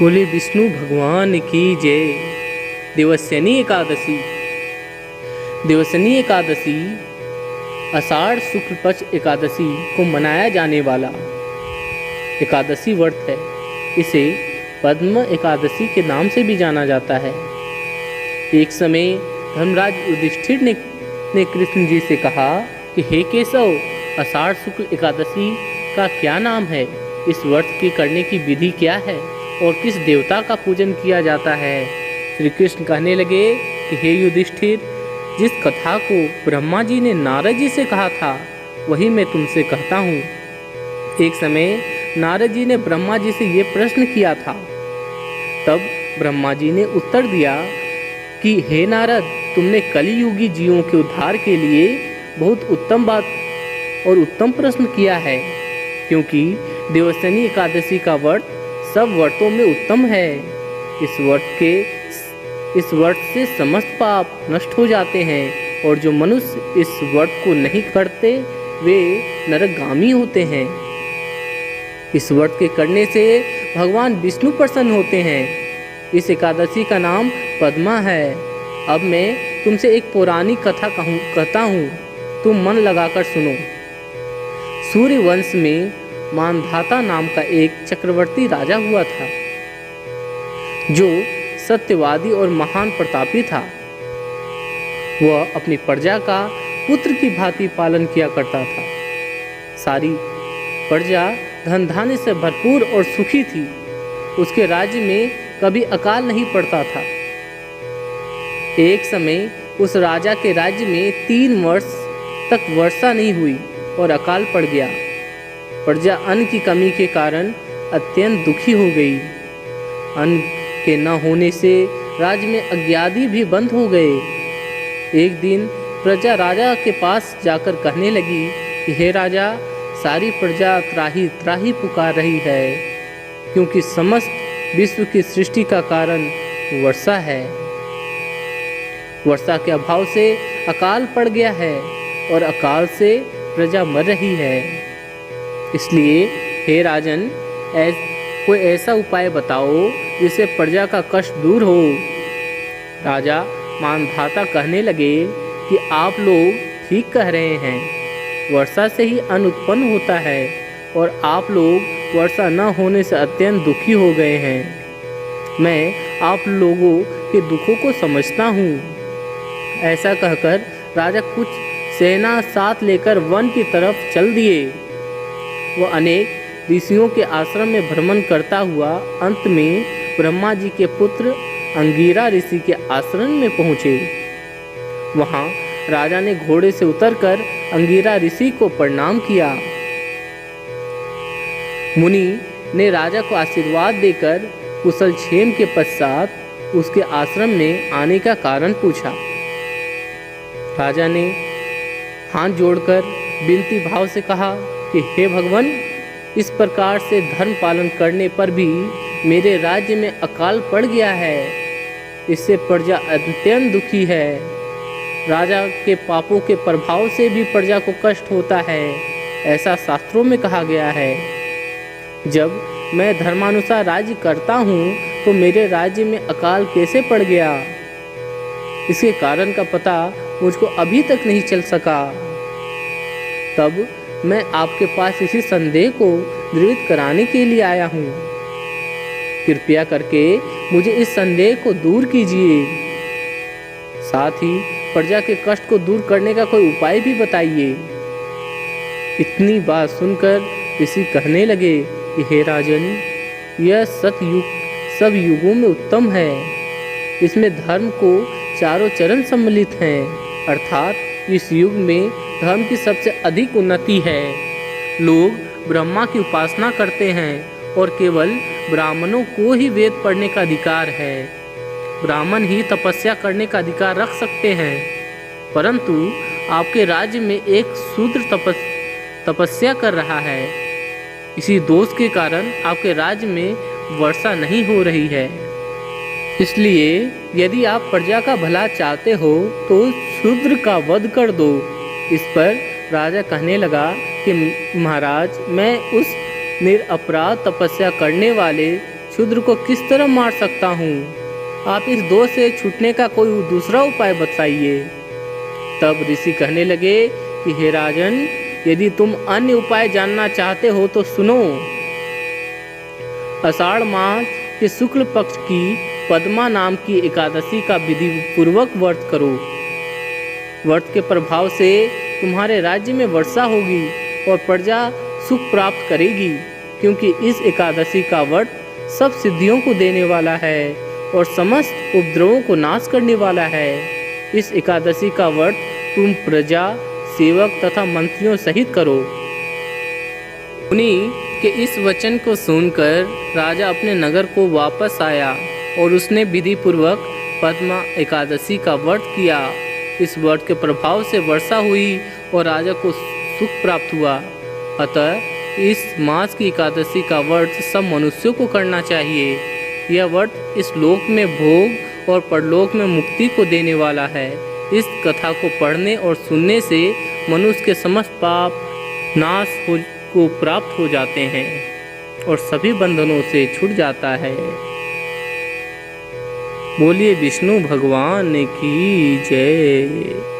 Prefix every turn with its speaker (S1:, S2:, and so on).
S1: बोले विष्णु भगवान की जय। देवस्यनी एकादशी। देवस्यनी एकादशी आषाढ़ शुक्ल पक्ष एकादशी को मनाया जाने वाला एकादशी व्रत है। इसे पद्म एकादशी के नाम से भी जाना जाता है। एक समय धर्मराज युधिष्ठिर ने कृष्ण जी से कहा कि हे केशव, आषाढ़ शुक्ल एकादशी का क्या नाम है, इस व्रत के करने की विधि क्या है और किस देवता का पूजन किया जाता है। श्री कृष्ण कहने लगे कि हे युधिष्ठिर, जिस कथा को ब्रह्मा जी ने नारद जी से कहा था वही मैं तुमसे कहता हूँ। एक समय नारद जी ने ब्रह्मा जी से ये प्रश्न किया था। तब ब्रह्मा जी ने उत्तर दिया कि हे नारद, तुमने कलियुगी जीवों के उद्धार के लिए बहुत उत्तम बात और उत्तम प्रश्न किया है, क्योंकि देवस्यनी एकादशी का व्रत सब व्रतों में उत्तम है। इस व्रत से समस्त पाप नष्ट हो जाते हैं और जो मनुष्य इस व्रत को नहीं करते वे नरकगामी होते हैं। इस व्रत के करने से भगवान विष्णु प्रसन्न होते हैं। इस एकादशी का नाम पद्मा है। अब मैं तुमसे एक पौराणिक कथा कहता हूँ, तुम मन लगाकर सुनो। सूर्य वंश में मानधाता नाम का एक चक्रवर्ती राजा हुआ था, जो सत्यवादी और महान प्रतापी था। वह अपनी प्रजा का पुत्र की भांति पालन किया करता था। सारी प्रजा धन धान्य से भरपूर और सुखी थी। उसके राज्य में कभी अकाल नहीं पड़ता था। एक समय उस राजा के राज्य में 3 वर्ष तक वर्षा नहीं हुई और अकाल पड़ गया। प्रजा अन्न की कमी के कारण अत्यंत दुखी हो गई। अन्न के न होने से राज्य में अज्ञादी भी बंद हो गए। एक दिन प्रजा राजा के पास जाकर कहने लगी कि हे राजा, सारी प्रजा त्राही त्राही पुकार रही है, क्योंकि समस्त विश्व की सृष्टि का कारण वर्षा है। वर्षा के अभाव से अकाल पड़ गया है और अकाल से प्रजा मर रही है। इसलिए हे राजन, कोई ऐसा उपाय बताओ जिससे प्रजा का कष्ट दूर हो। राजा मानधाता कहने लगे कि आप लोग ठीक कह रहे हैं। वर्षा से ही अन्न उत्पन्न होता है और आप लोग वर्षा न होने से अत्यंत दुखी हो गए हैं। मैं आप लोगों के दुखों को समझता हूँ। ऐसा कहकर राजा कुछ सेना साथ लेकर वन की तरफ चल दिए। वह अनेक ऋषियों के आश्रम में भ्रमण करता हुआ अंत में ब्रह्मा जी के पुत्र अंगिरा ऋषि के आश्रम में पहुँचे। वहाँ राजा ने घोड़े से उतरकर अंगिरा ऋषि को प्रणाम किया। मुनि ने राजा को आशीर्वाद देकर कुशल क्षेम के पश्चात उसके आश्रम में आने का कारण पूछा। राजा ने हाथ जोड़कर विनती भाव से कहा कि हे भगवान, इस प्रकार से धर्म पालन करने पर भी मेरे राज्य में अकाल पड़ गया है। इससे प्रजा अत्यंत दुखी है। राजा के पापों के प्रभाव से भी प्रजा को कष्ट होता है, ऐसा शास्त्रों में कहा गया है। जब मैं धर्मानुसार राज्य करता हूँ तो मेरे राज्य में अकाल कैसे पड़ गया, इसके कारण का पता मुझको अभी तक नहीं चल सका। तब मैं आपके पास इसी संदेह को दृढ़ कराने के लिए आया हूँ। कृपया करके मुझे इस संदेह को दूर कीजिए। साथ ही प्रजा के कष्ट को दूर करने का कोई उपाय भी बताइए। इतनी बात सुनकर ऋषि कहने लगे कि हे राजन, यह सतयुग सब युगों में उत्तम है। इसमें धर्म को चारों चरण सम्मिलित हैं, अर्थात इस युग में धर्म की सबसे अधिक उन्नति है। लोग ब्रह्मा की उपासना करते हैं और केवल ब्राह्मणों को ही वेद पढ़ने का अधिकार है। ब्राह्मण ही तपस्या करने का अधिकार रख सकते हैं, परंतु आपके राज्य में एक शूद्र तपस्या कर रहा है। इसी दोष के कारण आपके राज्य में वर्षा नहीं हो रही है। इसलिए यदि आप प्रजा का भला चाहते हो तो शूद्र का वध कर दो। इस पर राजा कहने लगा कि महाराज, मैं उस निरपराध तपस्या करने वाले क्षुद्र को किस तरह मार सकता हूँ? आप इस दोष से छूटने का कोई दूसरा उपाय बताइए। तब ऋषि कहने लगे कि हे राजन, यदि तुम अन्य उपाय जानना चाहते हो तो सुनो। आषाढ़ मास के शुक्ल पक्ष की पद्मा नाम की एकादशी का विधि पूर्वक व्रत करो। व्रत के प्रभाव से तुम्हारे राज्य में वर्षा होगी और प्रजा सुख प्राप्त करेगी, क्योंकि इस एकादशी का व्रत सब सिद्धियों को देने वाला है और समस्त उपद्रवों को नाश करने वाला है। इस एकादशी का व्रत तुम प्रजा, सेवक तथा मंत्रियों सहित करो। मुनि के इस वचन को सुनकर राजा अपने नगर को वापस आया और उसने विधि पूर्वक पद्मा एकादशी का व्रत किया। इस व्रत के प्रभाव से वर्षा हुई और राजा को सुख प्राप्त हुआ। अतः इस मास की एकादशी का व्रत सब मनुष्यों को करना चाहिए। यह व्रत इस लोक में भोग और परलोक में मुक्ति को देने वाला है। इस कथा को पढ़ने और सुनने से मनुष्य के समस्त पाप नाश को प्राप्त हो जाते हैं और सभी बंधनों से छूट जाता है। बोलिए विष्णु भगवान की जय।